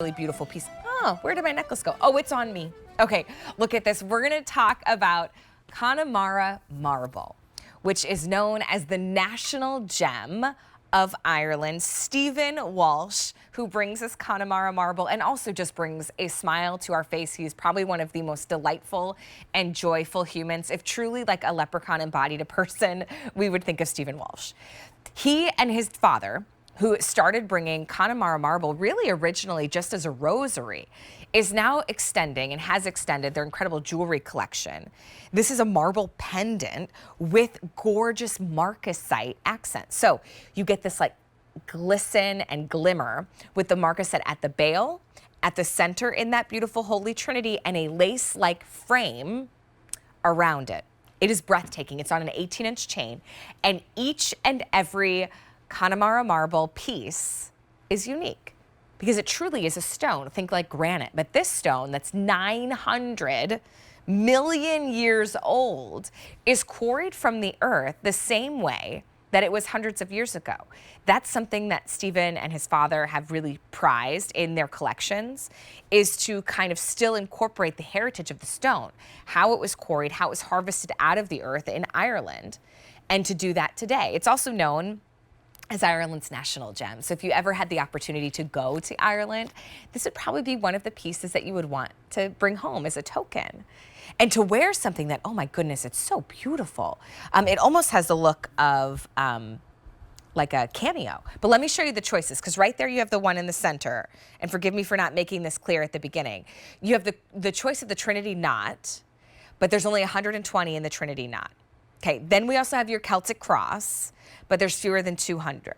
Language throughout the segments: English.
really beautiful piece. Oh, where did my necklace go? Oh, it's on me. Okay, look at this. We're gonna talk about Connemara Marble, which is known as the national gem of Ireland. Stephen Walsh, who brings us Connemara Marble and also just brings a smile to our face. He's probably one of the most delightful and joyful humans. If truly like a leprechaun embodied a person, we would think of Stephen Walsh. He and his father, who started bringing Connemara Marble really originally just as a rosary, is now extending and has extended their incredible jewelry collection. This is a marble pendant with gorgeous Marcasite accents. So you get this like glisten and glimmer with the Marcasite at the bail, at the center in that beautiful Holy Trinity, and a lace-like frame around it. It is breathtaking. It's on an 18-inch chain, and each and every Connemara Marble piece is unique because it truly is a stone. Think like granite, but this stone that's 900 million years old is quarried from the earth the same way that it was hundreds of years ago. That's something that Stephen and his father have really prized in their collections, is to kind of still incorporate the heritage of the stone, how it was quarried, how it was harvested out of the earth in Ireland, and to do that today. It's also known as Ireland's national gem. So if you ever had the opportunity to go to Ireland, this would probably be one of the pieces that you would want to bring home as a token. And to wear something that, oh my goodness, it's so beautiful. It almost has the look of like a cameo. But let me show you the choices, because right there you have the one in the center. And forgive me for not making this clear at the beginning. You have the choice of the Trinity knot, but there's only 120 in the Trinity knot. Okay, then we also have your Celtic cross, but there's fewer than 200.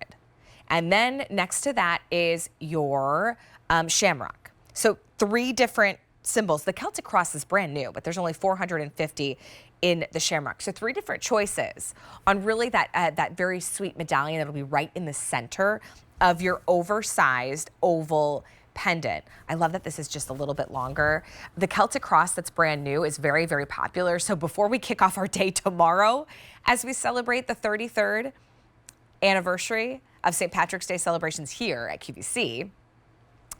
And then next to that is your shamrock. So 3 different symbols. The Celtic cross is brand new, but there's only 450 in the shamrock. So 3 different choices on really that very sweet medallion that'll be right in the center of your oversized oval pendant. I love that this is just a little bit longer. The Celtic cross that's brand new is very, very popular. So before we kick off our day tomorrow, as we celebrate the 33rd anniversary of St. Patrick's Day celebrations here at QVC,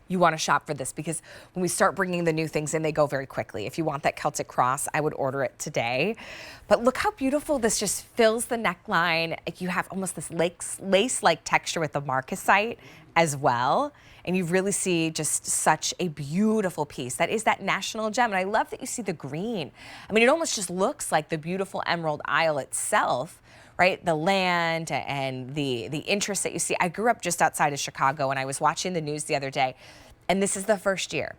you want to shop for this, because when we start bringing the new things in, they go very quickly. If you want that Celtic cross, I would order it today. But look how beautiful this just fills the neckline. You have almost this lace-like texture with the Marcasite as well. And you really see just such a beautiful piece. That is that national gem. And I love that you see the green. I mean, it almost just looks like the beautiful Emerald Isle itself, right? The land and the interest that you see. I grew up just outside of Chicago, and I was watching the news the other day, and this is the first year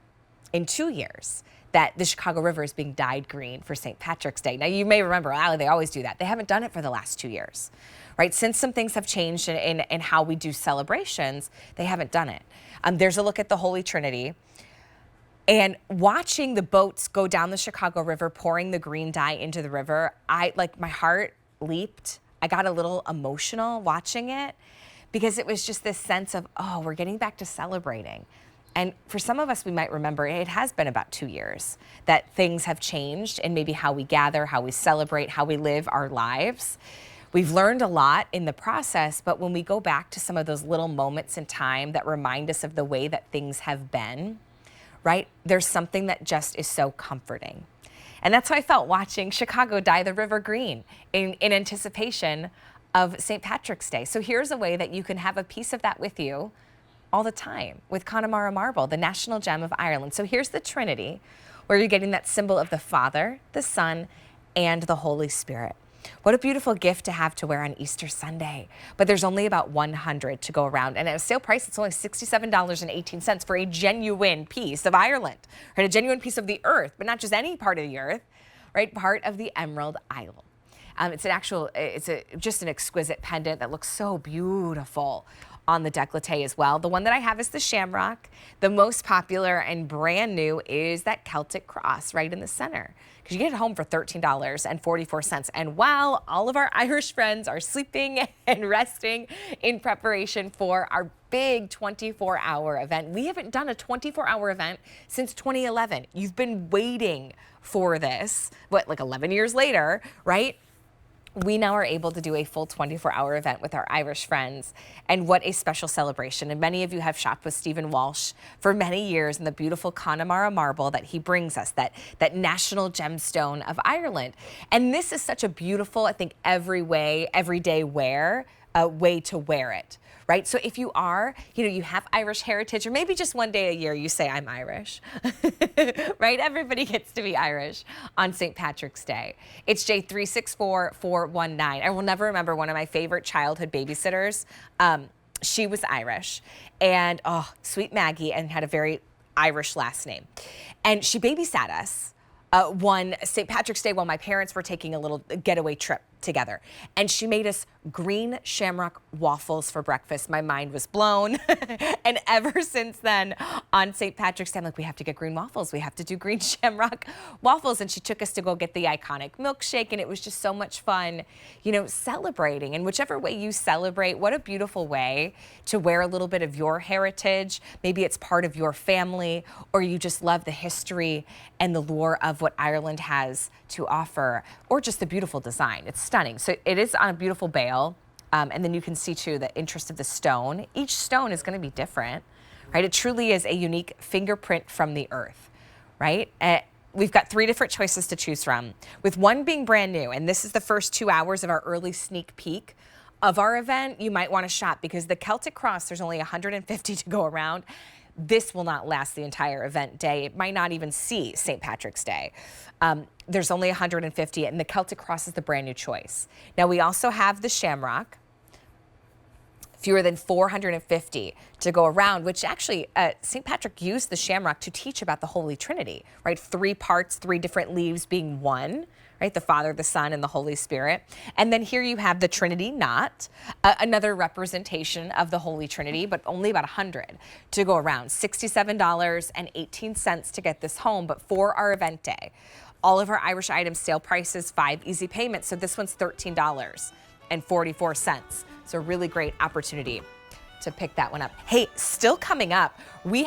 in 2 years that the Chicago River is being dyed green for St. Patrick's Day. Now, you may remember, they always do that. They haven't done it for the last 2 years, right? Since some things have changed in how we do celebrations, they haven't done it. There's a look at the Holy Trinity. And watching the boats go down the Chicago River, pouring the green dye into the river, my heart leaped. I got a little emotional watching it, because it was just this sense of, oh, we're getting back to celebrating. And for some of us, we might remember it has been about 2 years that things have changed in maybe how we gather, how we celebrate, how we live our lives. We've learned a lot in the process, but when we go back to some of those little moments in time that remind us of the way that things have been, right? There's something that just is so comforting. And that's how I felt watching Chicago dye the river green in anticipation of St. Patrick's Day. So here's a way that you can have a piece of that with you all the time with Connemara Marble, the national gem of Ireland. So here's the Trinity, where you're getting that symbol of the Father, the Son, and the Holy Spirit. What a beautiful gift to have to wear on Easter Sunday. But there's only about 100 to go around. And at a sale price, it's only $67.18 for a genuine piece of Ireland, right? A genuine piece of the earth, but not just any part of the earth, right? Part of the Emerald Isle. It's just an exquisite pendant that looks so beautiful on the décolleté as well. The one that I have is the shamrock. The most popular and brand new is that Celtic cross right in the center, because you get it home for $13.44. And while all of our Irish friends are sleeping and resting in preparation for our big 24-hour event, we haven't done a 24-hour event since 2011. You've been waiting for this, like 11 years later, right? we now are able to do a full 24-hour event with our Irish friends, and what a special celebration. And many of you have shopped with Stephen Walsh for many years in the beautiful Connemara marble that he brings us, that national gemstone of Ireland. And this is such a beautiful, I think, everyday wear, way to wear it. Right? So if you are, you have Irish heritage, or maybe just one day a year you say, I'm Irish, right? Everybody gets to be Irish on St. Patrick's Day. It's J364419. I will never remember one of my favorite childhood babysitters. She was Irish, and sweet Maggie, and had a very Irish last name. And she babysat us one St. Patrick's Day while my parents were taking a little getaway trip together. And she made us green shamrock waffles for breakfast. My mind was blown. And ever since then, on St. Patrick's Day, I'm like, we have to get green waffles. We have to do green shamrock waffles. And she took us to go get the iconic milkshake. And it was just so much fun, celebrating. And whichever way you celebrate, what a beautiful way to wear a little bit of your heritage. Maybe it's part of your family, or you just love the history and the lore of what Ireland has to offer, or just the beautiful design. It's stunning. So it is on a beautiful bale. And then you can see too the interest of the stone. Each stone is going to be different, right? It truly is a unique fingerprint from the earth, right? We've got 3 different choices to choose from, with one being brand new. And this is the first 2 hours of our early sneak peek of our event. You might want to shop, because the Celtic cross, there's only 150 to go around. This will not last the entire event day. It might not even see St. Patrick's Day. There's only 150, and the Celtic cross is the brand new choice. Now, we also have the shamrock, fewer than 450 to go around, which actually St. Patrick used the shamrock to teach about the Holy Trinity, right? 3 parts, 3 different leaves being one, right? The Father, the Son, and the Holy Spirit. And then here you have the Trinity knot, another representation of the Holy Trinity, but only about 100 to go around. $67.18 to get this home, but for our event day. All of our Irish items, sale prices, 5 easy payments. So this one's $13.44. So a really great opportunity to pick that one up. Hey, still coming up, we